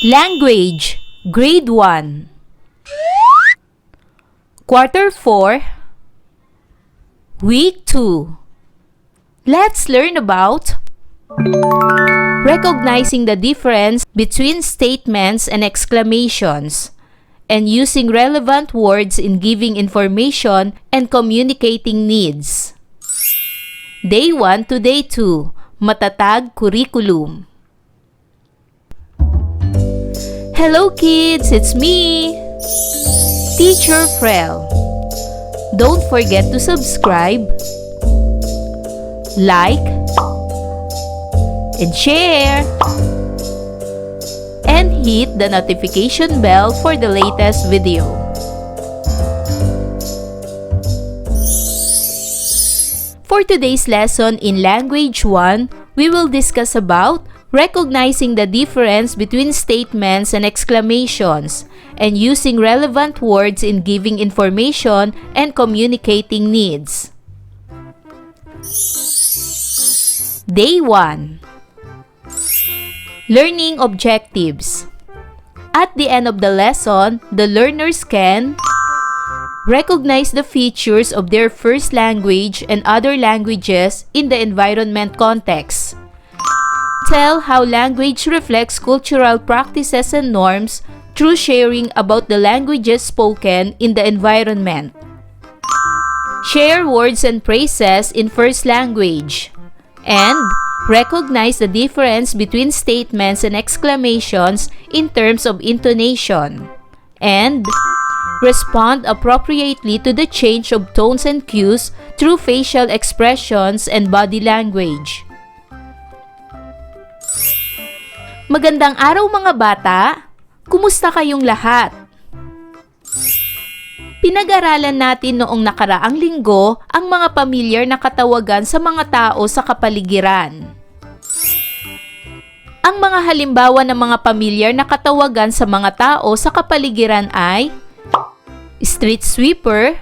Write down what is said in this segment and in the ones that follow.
Language, Grade 1. Quarter 4, Week 2. Let's learn about recognizing the difference between statements and exclamations, and using relevant words in giving information and communicating needs. Day 1 to Day 2, Matatag Curriculum. Hello kids, it's me, Teacher Frel. Don't forget to subscribe, like, and share, and hit the notification bell for the latest video. For today's lesson in Language 1, we will discuss about recognizing the difference between statements and exclamations, and using relevant words in giving information and communicating needs. Day 1. Learning objectives. At the end of the lesson, the learners can recognize the features of their first language and other languages in the environment context. Tell how language reflects cultural practices and norms through sharing about the languages spoken in the environment. Share words and phrases in first language. And recognize the difference between statements and exclamations in terms of intonation. And respond appropriately to the change of tones and cues through facial expressions and body language. Magandang araw mga bata! Kumusta kayong lahat? Pinag-aralan natin noong nakaraang linggo ang mga pamilyar na katawagan sa mga tao sa kapaligiran. Ang mga halimbawa ng mga pamilyar na katawagan sa mga tao sa kapaligiran ay street sweeper,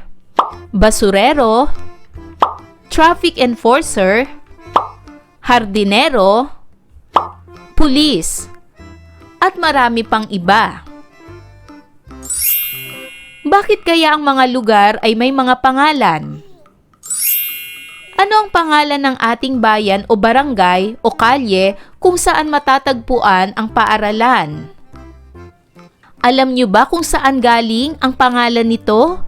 basurero, traffic enforcer, hardinero, pulis, at marami pang iba. Bakit kaya ang mga lugar ay may mga pangalan? Ano ang pangalan ng ating bayan o barangay o kalye kung saan matatagpuan ang paaralan? Alam niyo ba kung saan galing ang pangalan nito?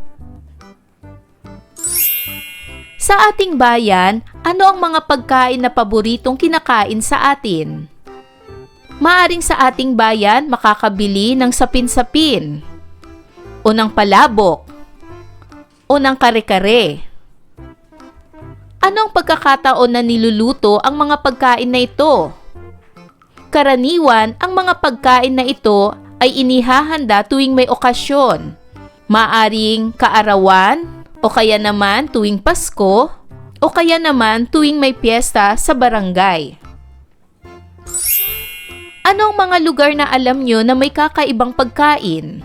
Sa ating bayan, ano ang mga pagkain na paboritong kinakain sa atin? Maaring sa ating bayan makakabili ng sapin-sapin, o ng palabok, o ng kare-kare. Ano ang pagkakataon na niluluto ang mga pagkain na ito? Karaniwan, ang mga pagkain na ito ay inihahanda tuwing may okasyon. Maaring kaarawan, o kaya naman tuwing Pasko, o kaya naman tuwing may piyesta sa barangay. Anong mga lugar na alam nyo na may kakaibang pagkain?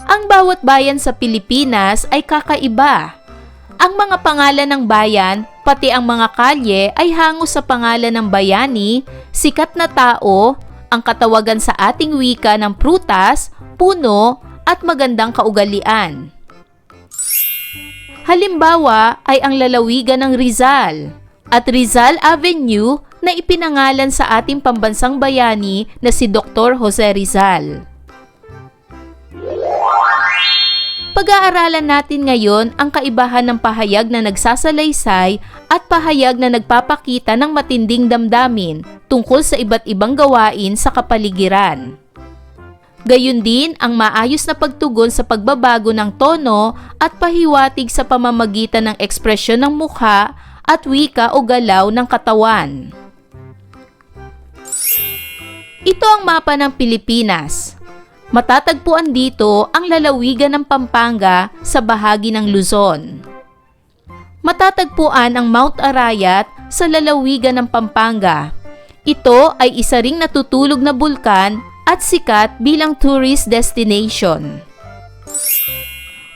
Ang bawat bayan sa Pilipinas ay kakaiba. Ang mga pangalan ng bayan, pati ang mga kalye ay hango sa pangalan ng bayani, sikat na tao, ang katawagan sa ating wika ng prutas, puno, at magandang kaugalian. Halimbawa ay ang lalawigan ng Rizal at Rizal Avenue na ipinangalan sa ating pambansang bayani na si Dr. Jose Rizal. Pag-aaralan natin ngayon ang kaibahan ng pahayag na nagsasalaysay at pahayag na nagpapakita ng matinding damdamin tungkol sa iba't ibang gawain sa kapaligiran. Gayun din ang maayos na pagtugon sa pagbabago ng tono at pahiwatig sa pamamagitan ng ekspresyon ng mukha at wika o galaw ng katawan. Ito ang mapa ng Pilipinas. Matatagpuan dito ang lalawigan ng Pampanga sa bahagi ng Luzon. Matatagpuan ang Mount Arayat sa lalawigan ng Pampanga. Ito ay isa ring natutulog na bulkan at sikat bilang tourist destination.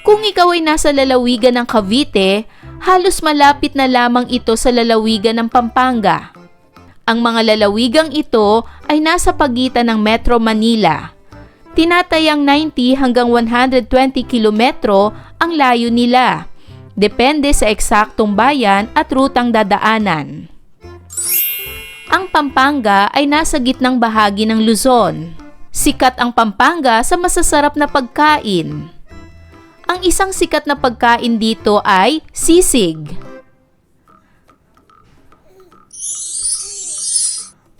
Kung ikaw ay nasa lalawigan ng Cavite, halos malapit na lamang ito sa lalawigan ng Pampanga. Ang mga lalawigang ito ay nasa pagitan ng Metro Manila. Tinatayang 90 hanggang 120 kilometro ang layo nila. Depende sa eksaktong bayan at rutang dadaanan. Ang Pampanga ay nasa gitnang bahagi ng Luzon. Sikat ang Pampanga sa masasarap na pagkain. Ang isang sikat na pagkain dito ay sisig.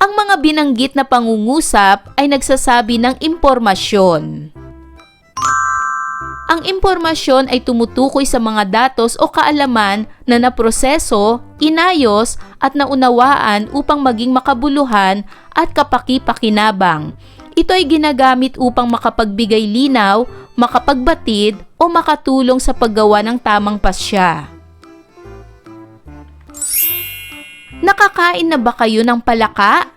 Ang mga binanggit na pangungusap ay nagsasabi ng impormasyon. Ang impormasyon ay tumutukoy sa mga datos o kaalaman na naproseso, inayos at naunawaan upang maging makabuluhan at kapaki-pakinabang. Ito ay ginagamit upang makapagbigay linaw, makapagbatid o makatulong sa paggawa ng tamang pasya. Nakakain na ba kayo ng palaka?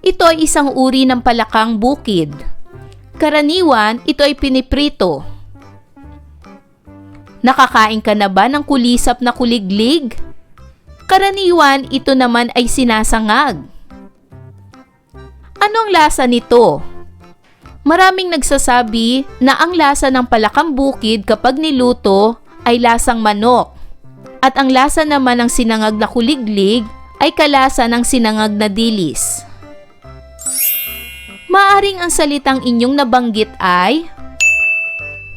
Ito ay isang uri ng palakang bukid. Karaniwan, ito ay piniprito. Nakakain ka na ba ng kulisap na kuliglig? Karaniwan, ito naman ay sinasangag. Anong lasa nito? Maraming nagsasabi na ang lasa ng palakang bukid kapag niluto ay lasang manok. At ang lasa naman ng sinangag na kuliglig ay kalasa ng sinangag na dilis. Maaring ang salitang inyong nabanggit ay,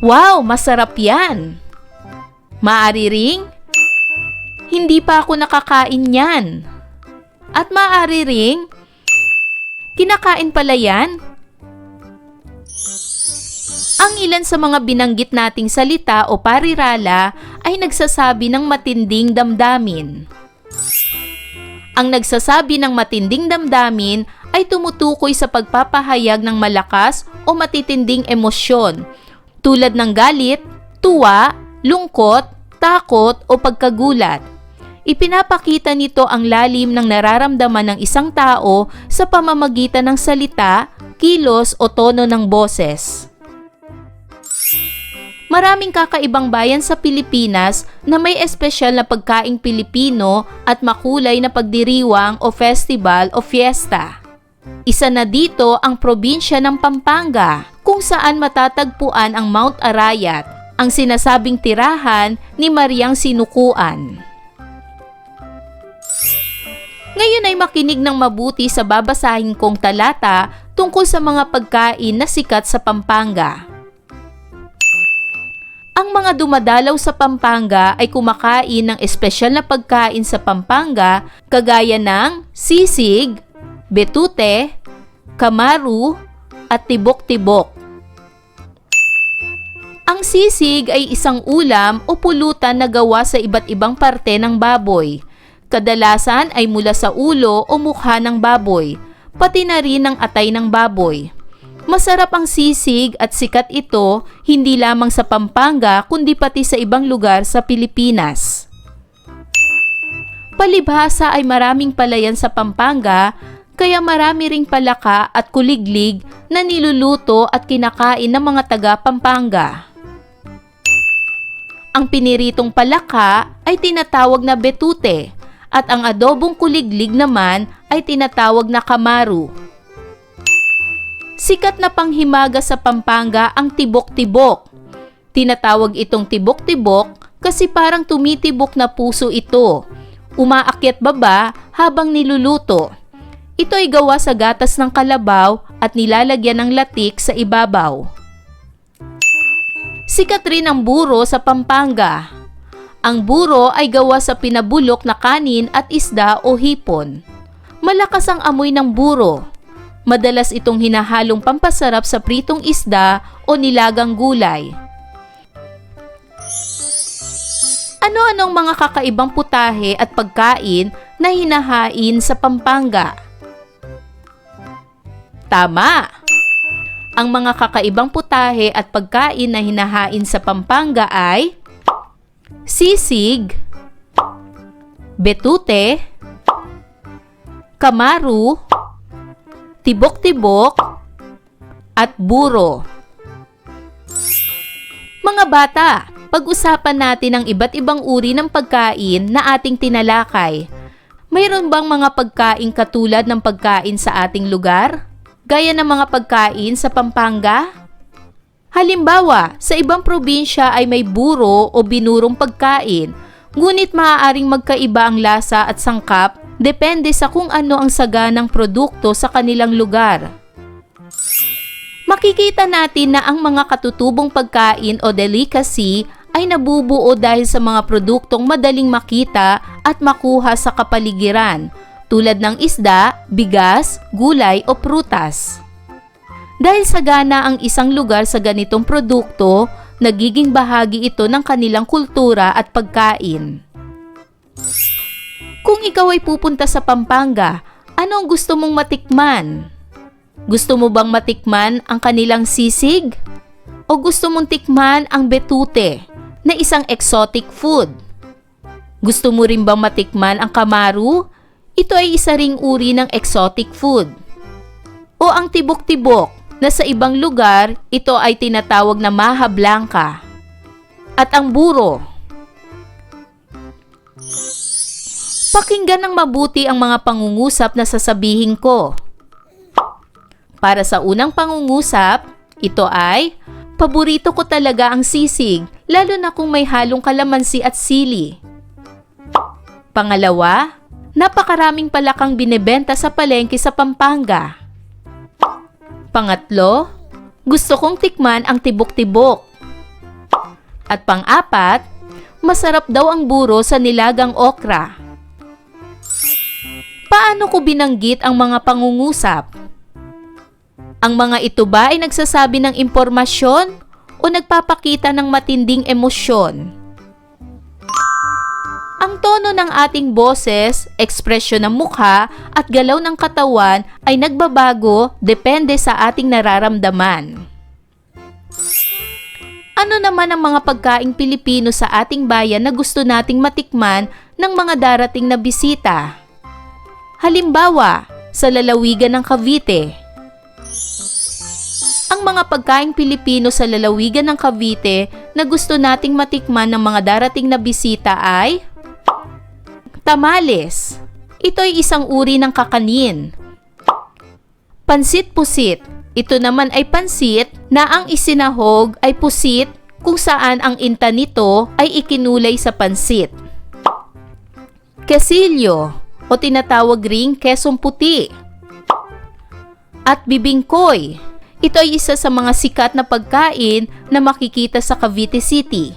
"Wow, masarap yan!" Maari ring, "Hindi pa ako nakakain yan." At maaari ring, "Kinakain pala yan?" Ang ilan sa mga binanggit nating salita o parirala ay nagsasabi ng matinding damdamin. Ang nagsasabi ng matinding damdamin ay tumutukoy sa pagpapahayag ng malakas o matitinding emosyon tulad ng galit, tuwa, lungkot, takot o pagkagulat. Ipinapakita nito ang lalim ng nararamdaman ng isang tao sa pamamagitan ng salita, kilos o tono ng boses. Maraming kakaibang bayan sa Pilipinas na may espesyal na pagkaing Pilipino at makulay na pagdiriwang o festival o fiesta. Isa na dito ang probinsya ng Pampanga, kung saan matatagpuan ang Mount Arayat, ang sinasabing tirahan ni Mariang Sinukuan. Ngayon ay makinig ng mabuti sa babasahin kong talata tungkol sa mga pagkain na sikat sa Pampanga. Ang mga dumadalaw sa Pampanga ay kumakain ng espesyal na pagkain sa Pampanga kagaya ng sisig, betute, kamaru, at tibok-tibok. Ang sisig ay isang ulam o pulutan na gawa sa iba't ibang parte ng baboy. Kadalasan ay mula sa ulo o mukha ng baboy, pati na rin ang atay ng baboy. Masarap ang sisig at sikat ito hindi lamang sa Pampanga kundi pati sa ibang lugar sa Pilipinas. Palibhasa ay maraming palayan sa Pampanga kaya marami ring palaka at kuliglig na niluluto at kinakain ng mga taga Pampanga. Ang piniritong palaka ay tinatawag na betute at ang adobong kuliglig naman ay tinatawag na kamaru. Sikat na panghimaga sa Pampanga ang tibok-tibok. Tinatawag itong tibok-tibok kasi parang tumitibok na puso ito. Umaakyat baba habang niluluto. Ito ay gawa sa gatas ng kalabaw at nilalagyan ng latik sa ibabaw. Sikat rin ang buro sa Pampanga. Ang buro ay gawa sa pinabulok na kanin at isda o hipon. Malakas ang amoy ng buro. Madalas itong hinahalong pampasarap sa pritong isda o nilagang gulay. Ano-anong mga kakaibang putahe at pagkain na hinahain sa Pampanga? Tama! Ang mga kakaibang putahe at pagkain na hinahain sa Pampanga ay sisig, betute, kamaru, tibok-tibok, at buro. Mga bata, pag-usapan natin ang iba't ibang uri ng pagkain na ating tinalakay. Mayroon bang mga pagkain katulad ng pagkain sa ating lugar? Gaya ng mga pagkain sa Pampanga? Halimbawa, sa ibang probinsya ay may buro o binurong pagkain, ngunit maaaring magkaiba ang lasa at sangkap depende sa kung ano ang saganang produkto sa kanilang lugar. Makikita natin na ang mga katutubong pagkain o delicacy ay nabubuo dahil sa mga produktong madaling makita at makuha sa kapaligiran, tulad ng isda, bigas, gulay o prutas. Dahil sagana ang isang lugar sa ganitong produkto, nagiging bahagi ito ng kanilang kultura at pagkain. Kung ikaw ay pupunta sa Pampanga, ano ang gusto mong matikman? Gusto mo bang matikman ang kanilang sisig? O gusto mong tikman ang betute, na isang exotic food? Gusto mo rin bang matikman ang kamaru? Ito ay isa ring uri ng exotic food. O ang tibok-tibok, na sa ibang lugar, ito ay tinatawag na maha blanca. At ang buro. Pakinggan ng mabuti ang mga pangungusap na sasabihin ko. Para sa unang pangungusap, ito ay, paborito ko talaga ang sisig, lalo na kung may halong kalamansi at sili. Pangalawa, napakaraming palakang binebenta sa palengke sa Pampanga. Pangatlo, gusto kong tikman ang tibok-tibok. At pang-apat, masarap daw ang buro sa nilagang okra. Paano ko binanggit ang mga pangungusap? Ang mga ito ba ay nagsasabi ng impormasyon o nagpapakita ng matinding emosyon? Ang tono ng ating boses, ekspresyon ng mukha at galaw ng katawan ay nagbabago depende sa ating nararamdaman. Ano naman ang mga pagkaing Pilipino sa ating bayan na gusto nating matikman ng mga darating na bisita? Halimbawa, sa lalawigan ng Cavite. Ang mga pagkaing Pilipino sa lalawigan ng Cavite na gusto nating matikman ng mga darating na bisita ay tamales. Ito ay isang uri ng kakanin. Pansit-pusit. Ito naman ay pansit na ang isinahog ay pusit kung saan ang inta nito ay ikinulay sa pansit. Quesillo o tinatawag ring kesong puti. At bibingkoy. Ito ay isa sa mga sikat na pagkain na makikita sa Cavite City.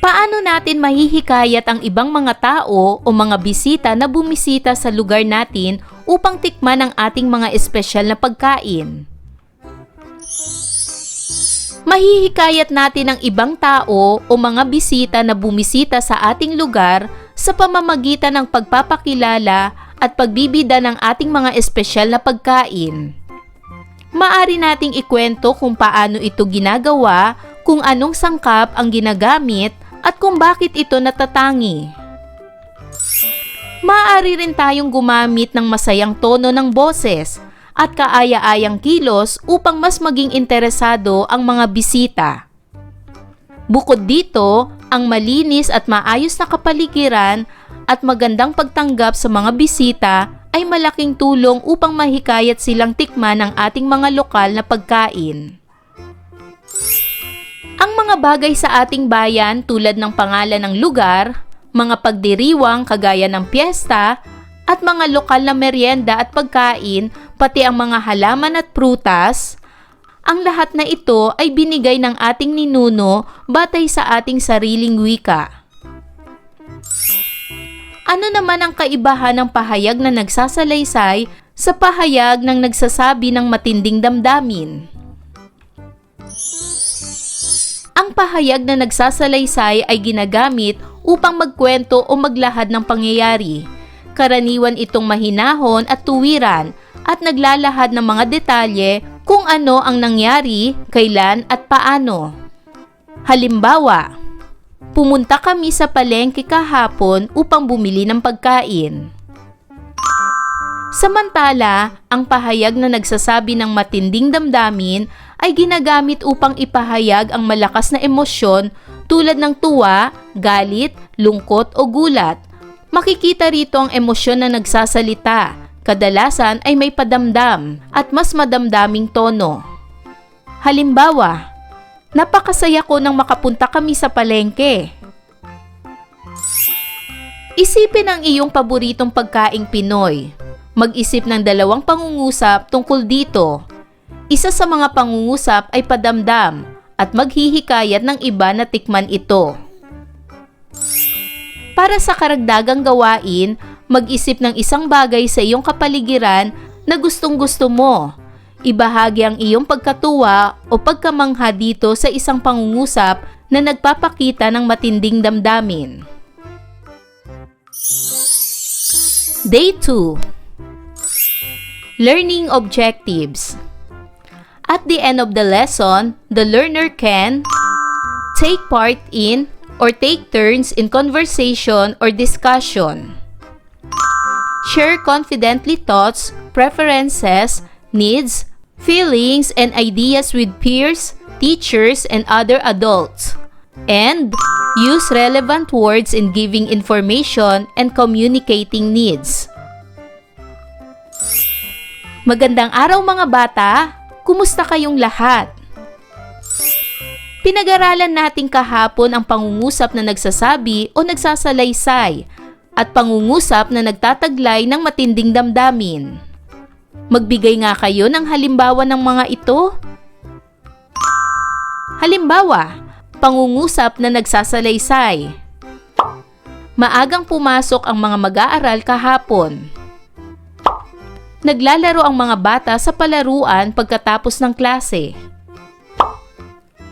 Paano natin mahihikayat ang ibang mga tao o mga bisita na bumisita sa lugar natin upang tikman ang ating mga espesyal na pagkain? Mahihikayat natin ang ibang tao o mga bisita na bumisita sa ating lugar sa pamamagitan ng pagpapakilala at pagbibida ng ating mga espesyal na pagkain. Maari nating ikwento kung paano ito ginagawa, kung anong sangkap ang ginagamit, at kung bakit ito natatangi. Maaari rin tayong gumamit ng masayang tono ng boses at kaaya-ayang kilos upang mas maging interesado ang mga bisita. Bukod dito, ang malinis at maayos na kapaligiran at magandang pagtanggap sa mga bisita ay malaking tulong upang mahikayat silang tikman ang ating mga lokal na pagkain. Ang mga bagay sa ating bayan tulad ng pangalan ng lugar, mga pagdiriwang kagaya ng piyesta, at mga lokal na merienda at pagkain, pati ang mga halaman at prutas, ang lahat na ito ay binigay ng ating ninuno batay sa ating sariling wika. Ano naman ang kaibahan ng pahayag na nagsasalaysay sa pahayag ng nagsasabi ng matinding damdamin? Ang pahayag na nagsasalaysay ay ginagamit upang magkwento o maglahad ng pangyayari. Karaniwan itong mahinahon at tuwiran at naglalahad ng mga detalye kung ano ang nangyari, kailan at paano. Halimbawa, pumunta kami sa palengke kahapon upang bumili ng pagkain. Samantala, ang pahayag na nagsasabi ng matinding damdamin ay ginagamit upang ipahayag ang malakas na emosyon tulad ng tuwa, galit, lungkot o gulat, Makikita rito ang emosyon na nagsasalita. Kadalasan ay may padamdam at mas madamdaming tono. Halimbawa, napakasaya ko nang makapunta kami sa palengke. Isipin ang iyong paboritong pagkaing Pinoy. Mag-isip ng dalawang pangungusap tungkol dito. Isa sa mga pangungusap ay padamdam at maghihikayat ng iba na tikman ito. Para sa karagdagang gawain, mag-isip ng isang bagay sa iyong kapaligiran na gustong-gusto mo. Ibahagi ang iyong pagkatuwa o pagkamangha dito sa isang pangungusap na nagpapakita ng matinding damdamin. Day 2. Learning objectives. At the end of the lesson, the learner can take part in or take turns in conversation or discussion. Share confidently thoughts, preferences, needs, feelings, and ideas with peers, teachers, and other adults. And use relevant words in giving information and communicating needs. Magandang araw mga bata! Kumusta kayong lahat? Pinag-aralan natin kahapon ang pangungusap na nagsasabi o nagsasalaysay at pangungusap na nagtataglay ng matinding damdamin. Magbigay nga kayo ng halimbawa ng mga ito. Halimbawa, pangungusap na nagsasalaysay. Maagang pumasok ang mga mag-aaral kahapon. Naglalaro ang mga bata sa palaruan pagkatapos ng klase.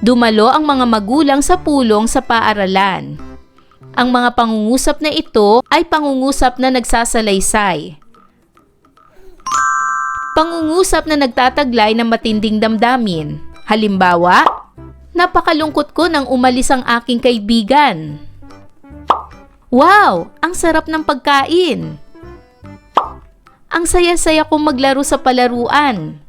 Dumalo ang mga magulang sa pulong sa paaralan. Ang mga pangungusap na ito ay pangungusap na nagsasalaysay. Pangungusap na nagtataglay ng matinding damdamin. Halimbawa, napakalungkot ko nang umalis ang aking kaibigan. Wow! Ang sarap ng pagkain! Ang saya-saya kong maglaro sa palaruan.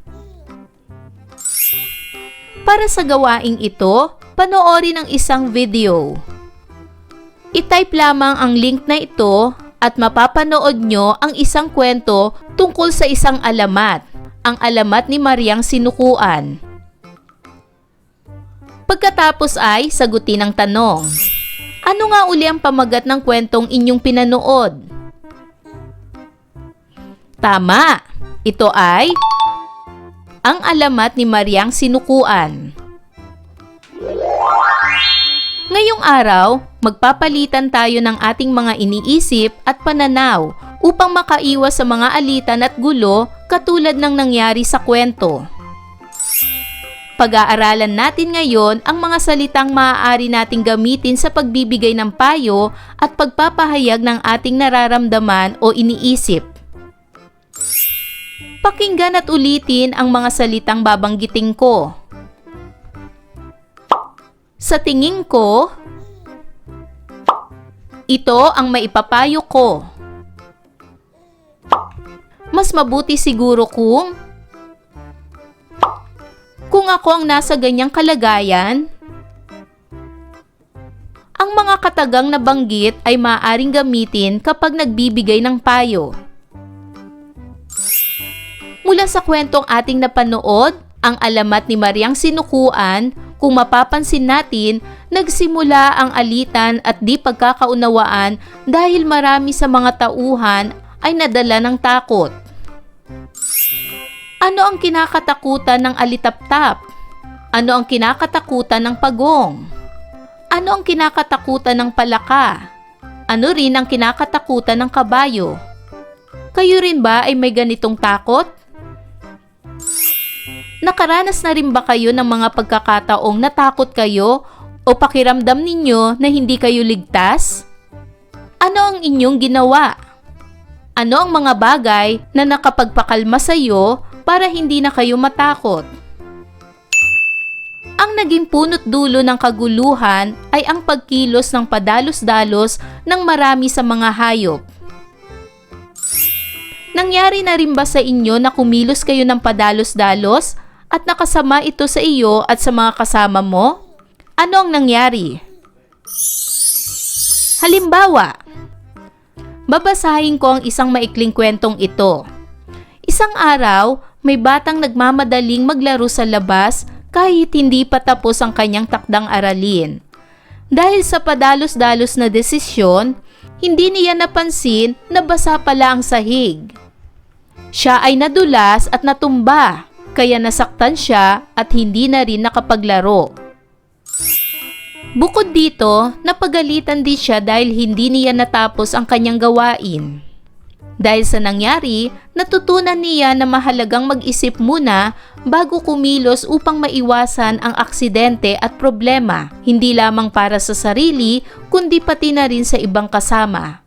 Para sa gawaing ito, panoorin ang isang video. I-type lamang ang link na ito at mapapanood nyo ang isang kwento tungkol sa isang alamat, ang alamat ni Mariang Sinukuan. Pagkatapos ay sagutin ang tanong. Ano nga uli ang pamagat ng kwentong inyong pinanood? Tama! Ito ay ang alamat ni Mariang Sinukuan. Ngayong araw, magpapalitan tayo ng ating mga iniisip at pananaw upang makaiwas sa mga alitan at gulo katulad ng nangyari sa kwento. Pag-aaralan natin ngayon ang mga salitang maaari nating gamitin sa pagbibigay ng payo at pagpapahayag ng ating nararamdaman o iniisip. Pakinggan at ulitin ang mga salitang babanggitin ko. Sa tingin ko, ito ang maipapayo ko. Mas mabuti siguro kung ako ang nasa ganyang kalagayan. Ang mga katagang nabanggit ay maaaring gamitin kapag nagbibigay ng payo. Mula sa kwentong ating napanood, ang alamat ni Mariang Sinukuan, kung mapapansin natin, nagsimula ang alitan at di pagkakaunawaan dahil marami sa mga tauhan ay nadala ng takot. Ano ang kinakatakutan ng alitaptap? Ano ang kinakatakutan ng pagong? Ano ang kinakatakutan ng palaka? Ano rin ang kinakatakutan ng kabayo? Kayo rin ba ay may ganitong takot? Nakaranas na rin ba kayo ng mga pagkakataong natakot kayo o pakiramdam ninyo na hindi kayo ligtas? Ano ang inyong ginawa? Ano ang mga bagay na nakapagpakalma sa iyo para hindi na kayo matakot? Ang naging punot dulo ng kaguluhan ay ang pagkilos ng padalos-dalos ng marami sa mga hayop. Nangyari na rin ba sa inyo na kumilos kayo ng padalos-dalos at nakasama ito sa iyo at sa mga kasama mo? Ano ang nangyari? Halimbawa, Babasahin ko ang isang maikling kwentong ito. Isang araw, may batang nagmamadaling maglaro sa labas kahit hindi pa tapos ang kanyang takdang aralin. Dahil sa padalos-dalos na desisyon, hindi niya napansin na basa pala ang sahig. Siya ay nadulas at natumba, kaya nasaktan siya at hindi na rin nakapaglaro. Bukod dito, napagalitan din siya dahil hindi niya natapos ang kanyang gawain. Dahil sa nangyari, natutunan niya na mahalagang mag-isip muna bago kumilos upang maiwasan ang aksidente at problema, hindi lamang para sa sarili, kundi pati na rin sa ibang kasama.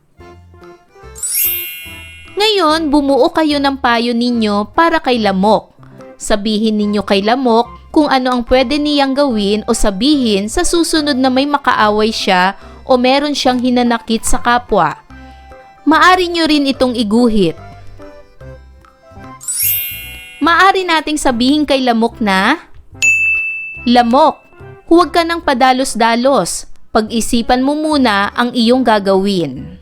Ngayon, bumuo kayo ng payo ninyo para kay Lamok. Sabihin ninyo kay Lamok kung ano ang pwede niyang gawin o sabihin sa susunod na may makaaway siya o meron siyang hinanakit sa kapwa. Maari nyo rin itong iguhit. Maari nating sabihin kay Lamok na, Lamok, huwag ka nang padalos-dalos. Pag-isipan mo muna ang iyong gagawin.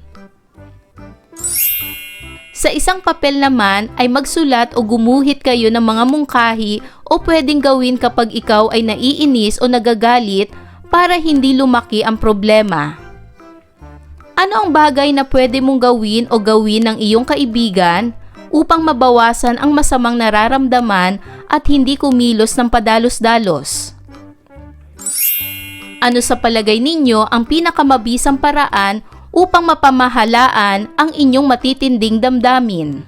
Sa isang papel naman ay magsulat o gumuhit kayo ng mga mungkahi o pwedeng gawin kapag ikaw ay naiinis o nagagalit para hindi lumaki ang problema. Ano ang bagay na pwede mong gawin o gawin ng iyong kaibigan upang mabawasan ang masamang nararamdaman at hindi kumilos ng padalos-dalos? Ano sa palagay ninyo ang pinakamabisang paraan upang mapamahalaan ang inyong matitinding damdamin?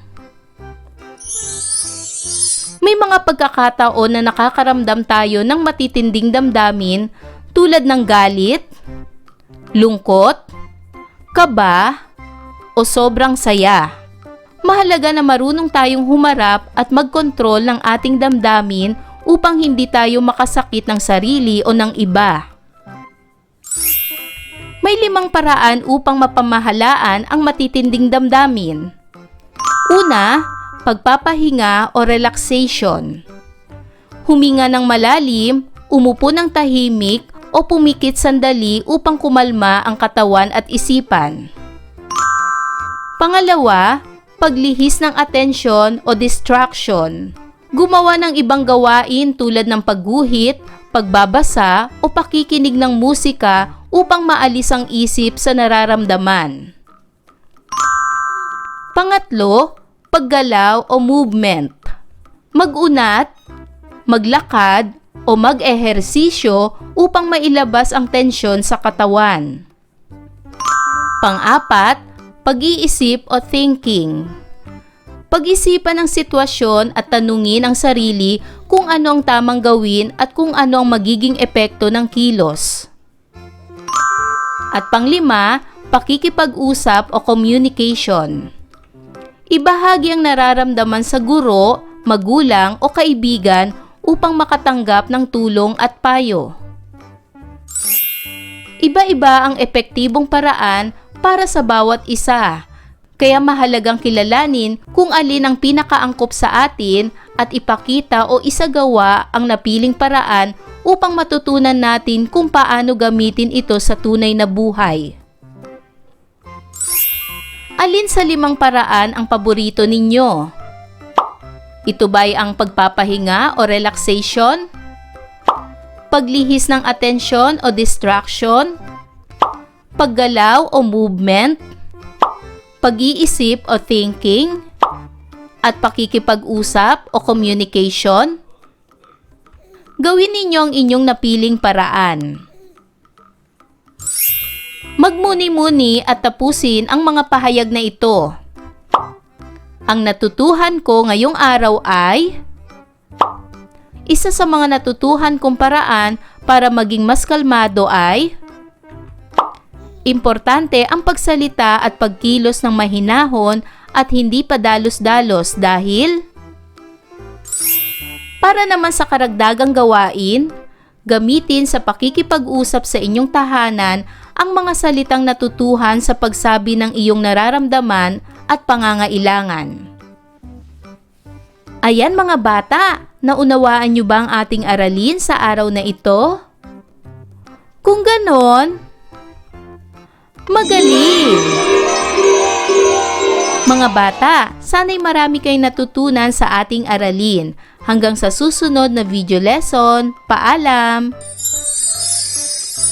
May mga pagkakataon na nakakaramdam tayo ng matitinding damdamin tulad ng galit, lungkot, kaba, o sobrang saya. Mahalaga na marunong tayong humarap at magkontrol ng ating damdamin upang hindi tayo makasakit ng sarili o ng iba. May 5 paraan upang mapamahalaan ang matitinding damdamin. Una, pagpapahinga o relaxation. Huminga ng malalim, umupo ng tahimik o pumikit sandali upang kumalma ang katawan at isipan. Pangalawa, paglihis ng atensyon o distraction. Gumawa ng ibang gawain tulad ng pagguhit, pagbabasa o pakikinig ng musika upang maalis ang isip sa nararamdaman. Pangatlo, paggalaw o movement. Mag-unat, maglakad o mag-ehersisyo upang mailabas ang tensyon sa katawan. Pang-apat, pag-iisip o thinking. Pag-isipan ang sitwasyon at tanungin ang sarili kung ano ang tamang gawin at kung ano ang magiging epekto ng kilos. At pang-5, pakikipag-usap o communication. Ibahagi ang nararamdaman sa guro, magulang o kaibigan upang makatanggap ng tulong at payo. Iba-iba ang epektibong paraan para sa bawat isa. Kaya mahalagang kilalanin kung alin ang pinakaangkop sa atin at ipakita o isagawa ang napiling paraan upang matutunan natin kung paano gamitin ito sa tunay na buhay. Alin sa 5 paraan ang paborito ninyo? Ito ba'y ang pagpapahinga o relaxation? Paglihis ng atensyon o distraction? Paggalaw o movement? Pag-iisip o thinking, at pakikipag-usap o communication? Gawin ninyo ang inyong napiling paraan. Magmuni-muni at tapusin ang mga pahayag na ito. Ang natutuhan ko ngayong araw ay, isa sa mga natutuhan kong paraan para maging mas kalmado ay, importante ang pagsalita at pagkilos ng mahinahon at hindi padalos-dalos dahil para naman sa karagdagang gawain, gamitin sa pakikipag-usap sa inyong tahanan ang mga salitang natutuhan sa pagsabi ng iyong nararamdaman at pangangailangan. Ayan mga bata, naunawaan niyo ba ang ating aralin sa araw na ito? Kung ganon, magaling! Mga bata, sana'y marami kayong natutunan sa ating aralin. Hanggang sa susunod na video lesson, paalam!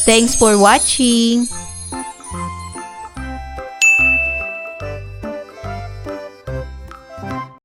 Thanks for watching!